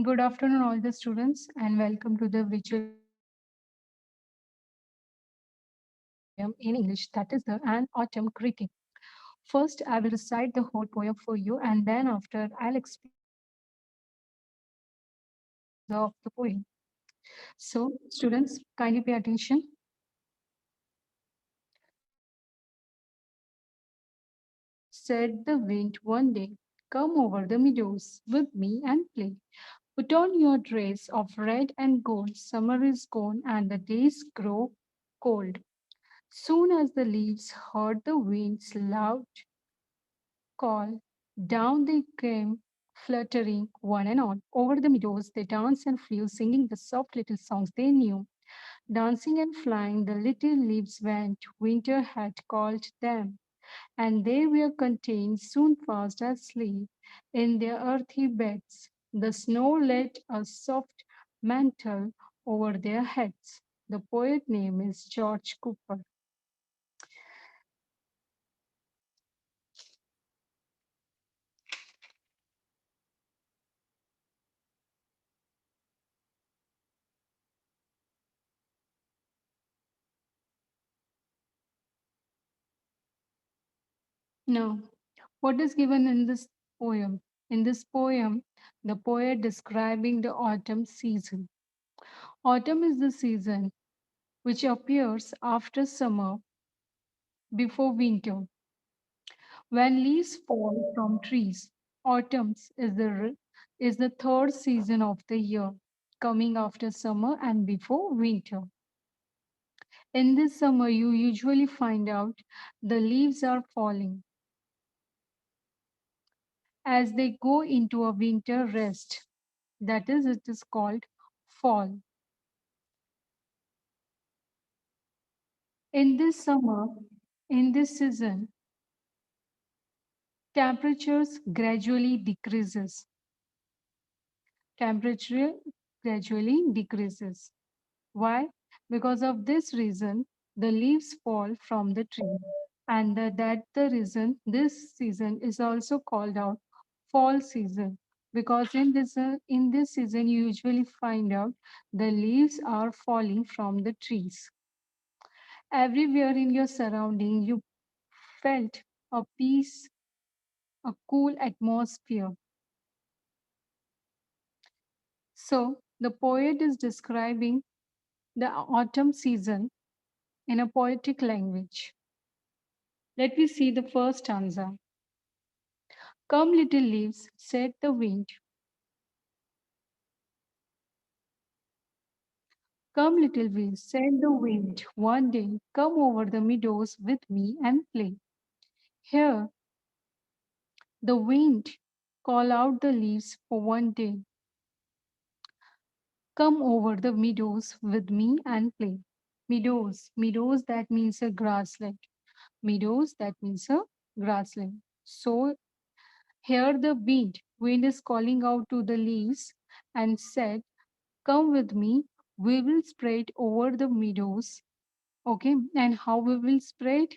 Good afternoon, all the students, and welcome to the virtual poem in English, that is the An Autumn Greeting. First, I will recite the whole poem for you, and then after, I'll explain the stanza of the poem. So, students, kindly pay attention. Said the wind one day, "Come over the meadows with me and play. Put on your dress of red and gold. Summer is gone and the days grow cold." Soon as the leaves heard the wind's loud call, down they came, fluttering one and all. Over the meadows they danced and flew, singing the soft little songs they knew. Dancing and flying, the little leaves went, winter had called them, and they were contained soon fast asleep in their earthy beds. The snow laid a soft mantle over their heads. The poet name is George Cooper. Now, what is given in this poem? In this poem, the poet describing the autumn season. Autumn is the season which appears after summer, before winter, when leaves fall from trees. Autumn is the third season of the year, coming after summer and before winter. In this summer, you usually find out the leaves are falling as they go into a winter rest. That is, it is called fall. In this summer, in this season, temperatures gradually decreases. Temperature gradually decreases. Why? Because of this reason, the leaves fall from the tree. And that the reason this season is also called out fall season. Because in this season, you usually find out the leaves are falling from the trees. Everywhere in your surrounding, you felt a peace, a cool atmosphere. So, the poet is describing the autumn season in a poetic language. Let me see the first stanza. "Come, little leaves," said the wind. "Come, little leaves," said the wind. "One day, come over the meadows with me and play." Here, the wind call out the leaves for one day. Come over the meadows with me and play. Meadows, that means a grassland. Meadows, that means a grassland. So here the wind is calling out to the leaves and said, "Come with me, we will spread over the meadows." Okay, and how we will spread?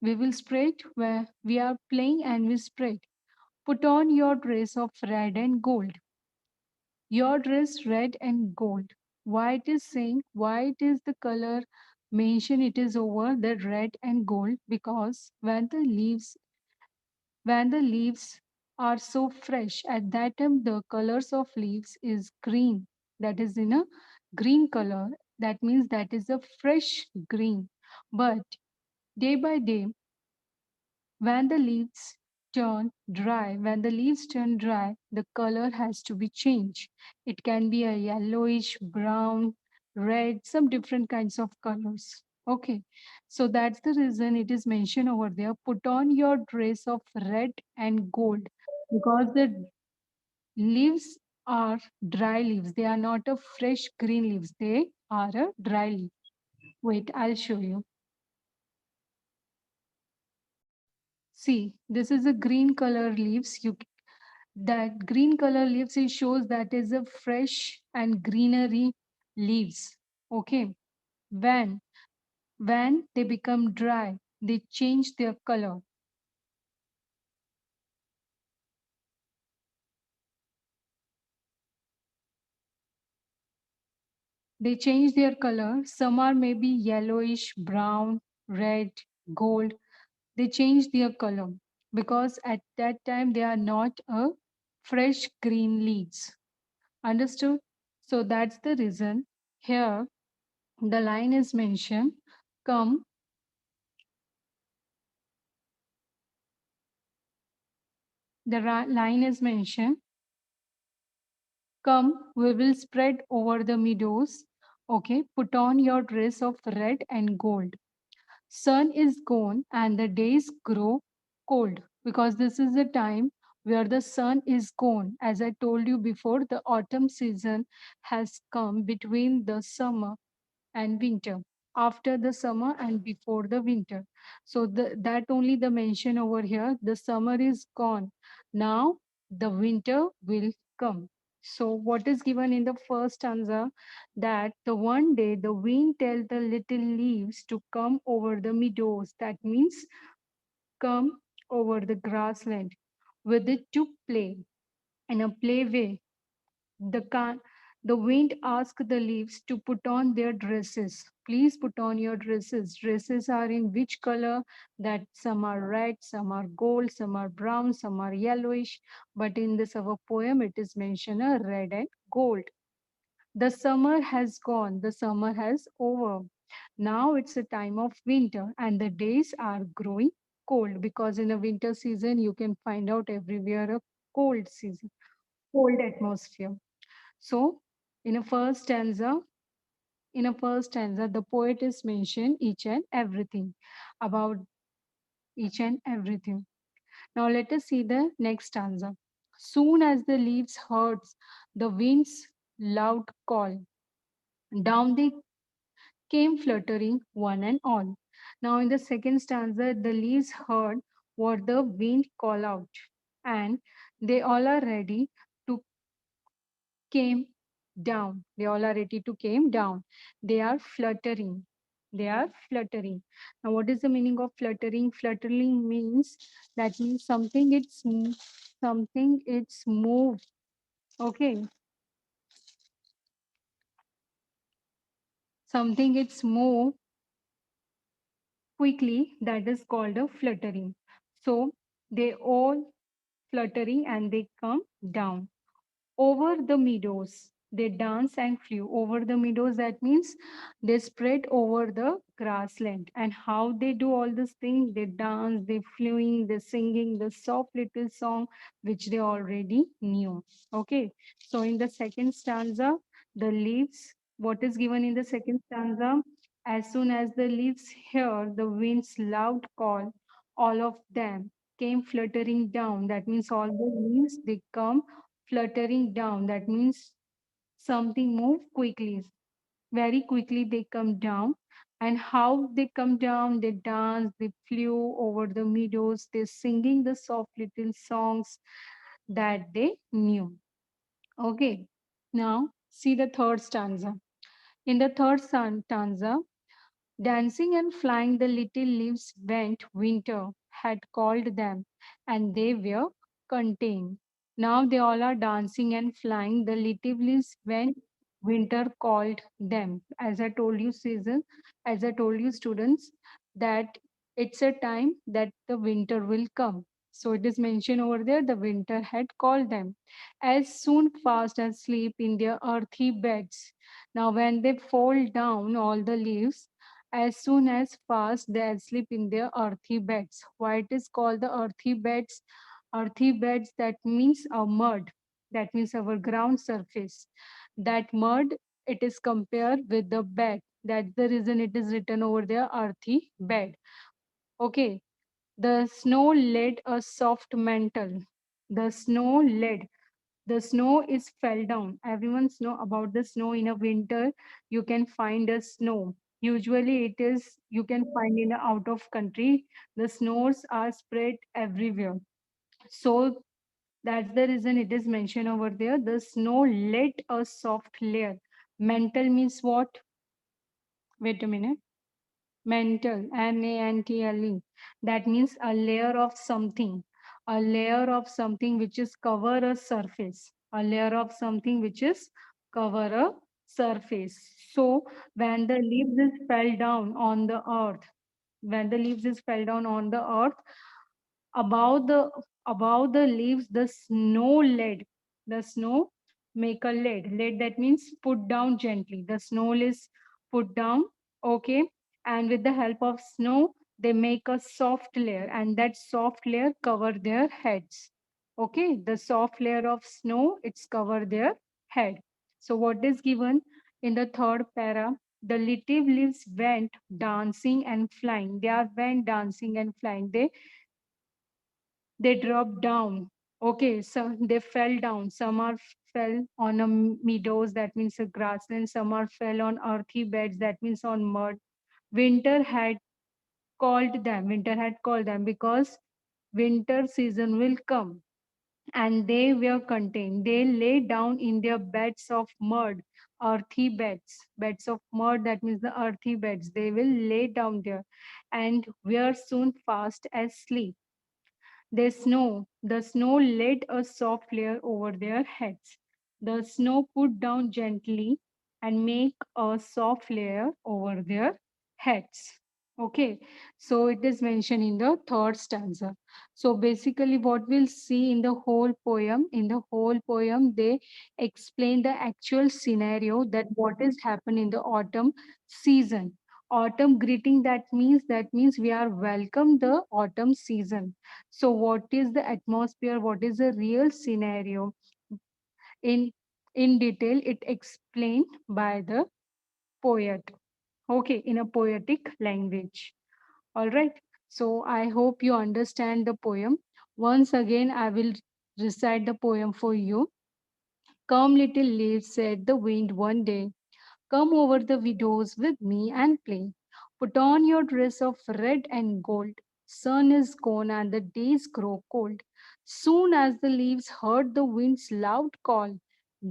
We will spread where we are playing and we spread. Put on your dress of red and gold. Your dress red and gold. Why it is saying, why it is the color mention it is over the red and gold? Because when the leaves are so fresh, at that time the colors of leaves is green. That is in a green color. That means that is a fresh green. But day by day, when the leaves when the leaves turn dry, the color has to be changed. It can be a yellowish, brown, red, some different kinds of colors. Okay, so that's the reason it is mentioned over there. Put on your dress of red and gold, because the leaves are dry leaves. They are not a fresh green leaves. They are a dry leaf. Wait, I'll show you. See, this is a green color leaves. That green color leaves, it shows that is a fresh and greenery leaves. Okay. When when they become dry, they change their color. They change their color. Some are maybe yellowish, brown, red, gold. They change their color because at that time they are not a fresh green leaves. Understood? So that's the reason here the line is mentioned, come, line is mentioned, come, we will spread over the meadows. Okay, put on your dress of red and gold. Sun is gone and the days grow cold because this is the time where the sun is gone. As I told you before, the autumn season has come between the summer and winter, after the summer and before the winter. So that only the mention over here, the summer is gone. Now the winter will come. So what is given in the first stanza, that the one day the wind tell the little leaves to come over the meadows. That means come over the grassland with it to play in a play way. The, can, the wind asked the leaves to put on their dresses. Please put on your dresses. Dresses are in which color? That some are red, some are gold, some are brown, some are yellowish. But in this our poem, it is mentioned a red and gold. The summer has gone, the summer has over. Now it's a time of winter and the days are growing cold because in a winter season you can find out everywhere a cold season, cold atmosphere. So, in a first stanza, the poet is mentioned each and everything about each and everything. Now, let us see the next stanza. Soon as the leaves hurts the wind's loud call, down they came fluttering one and all. Now, in the second stanza, the leaves heard what the wind call out, and they all are ready to came down. They all are ready to came down. They are fluttering. They are fluttering. Now, what is the meaning of fluttering? Fluttering means that means something it's moved. Okay, something it's moved quickly. That is called a fluttering. So they all fluttering and they come down. Over the meadows. They dance and flew over the meadows. That means they spread over the grassland. And how they do all these things? They dance, they fluing, they singing the soft little song which they already knew. Okay. So in the second stanza, the leaves. What is given in the second stanza? As soon as the leaves hear the wind's loud call, all of them came fluttering down. That means all the leaves they come fluttering down. That means something move quickly. Very quickly they come down. And how they come down, they dance, they flew over the meadows, they're singing the soft little songs that they knew. Okay, now see the third stanza. In the third stanza, dancing and flying the little leaves went winter had called them, and they were contained. Now they all are dancing and flying. The little leaves went winter called them. As I told you, season, as I told you, students, that it's a time that the winter will come. So it is mentioned over there, the winter had called them. As soon fast as sleep in their earthy beds. Now when they fold down all the leaves, as soon as fast they sleep in their earthy beds. Why it is called the earthy beds? Earthy beds, that means a mud. That means our ground surface. That mud, it is compared with the bed. That's the reason it is written over there, earthy bed. Okay. The snow laid a soft mantle. The snow laid, the snow is fell down. Everyone know about the snow in a winter. You can find a snow. Usually it is you can find in a out of country. The snows are spread everywhere. So that's the reason it is mentioned over there. The snow let a soft layer. Mantle means what? Wait a minute. Mantle, mantle. That means a layer of something. A layer of something which is cover a surface. A layer of something which is cover a surface. So when the leaves is fell down on the earth, when the leaves is fell down on the earth, above the above the leaves, the snow make a lid. That means put down gently. The snow is put down, okay, and with the help of snow, they make a soft layer, and that soft layer cover their heads. Okay, the soft layer of snow, it's cover their head. So what is given in the third para? The little leaves went dancing and flying. They are went dancing and flying. They dropped down. Okay, so they fell down. Some are fell on a meadows, that means a grassland. Some are fell on earthy beds, that means on mud. Winter had Winter had called them because winter season will come, and they were contained. They lay down in their beds of mud, earthy beds of mud, that means the earthy beds. They will lay down there and were soon fast asleep. The snow laid a soft layer over their heads. The snow put down gently and make a soft layer over their heads. Okay, so it is mentioned in the third stanza. So basically, what we'll see in the whole poem, they explain the actual scenario that what is happened in the autumn season. Autumn greeting, that means we are welcome the autumn season. So what is the atmosphere, what is the real scenario, in in detail it explained by the poet, okay, in a poetic language. All right, so I hope you understand the poem. Once again I will recite the poem for you. Come little leaves, said the wind one day, come over the meadows with me and play. Put on your dress of red and gold. Sun is gone and the days grow cold. Soon as the leaves heard the wind's loud call,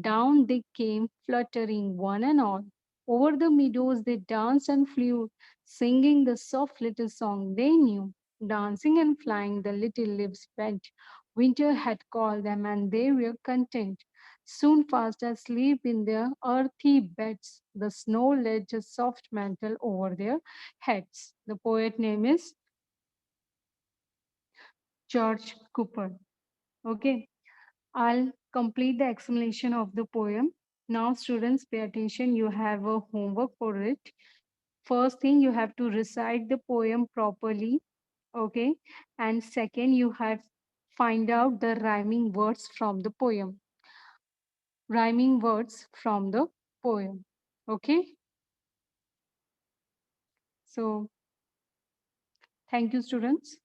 down they came fluttering one and all. Over the meadows they danced and flew, singing the soft little song they knew. Dancing and flying the little leaves went. Winter had called them and they were content. Soon fast asleep in their earthy beds, the snow laid a soft mantle over their heads. The poet name is George Cooper. Okay, I'll complete the explanation of the poem. Now, students, pay attention. You have a homework for it. First thing, you have to recite the poem properly. Okay, and second, you have find out the rhyming words from the poem. Rhyming words from the poem. Okay, so thank you, students.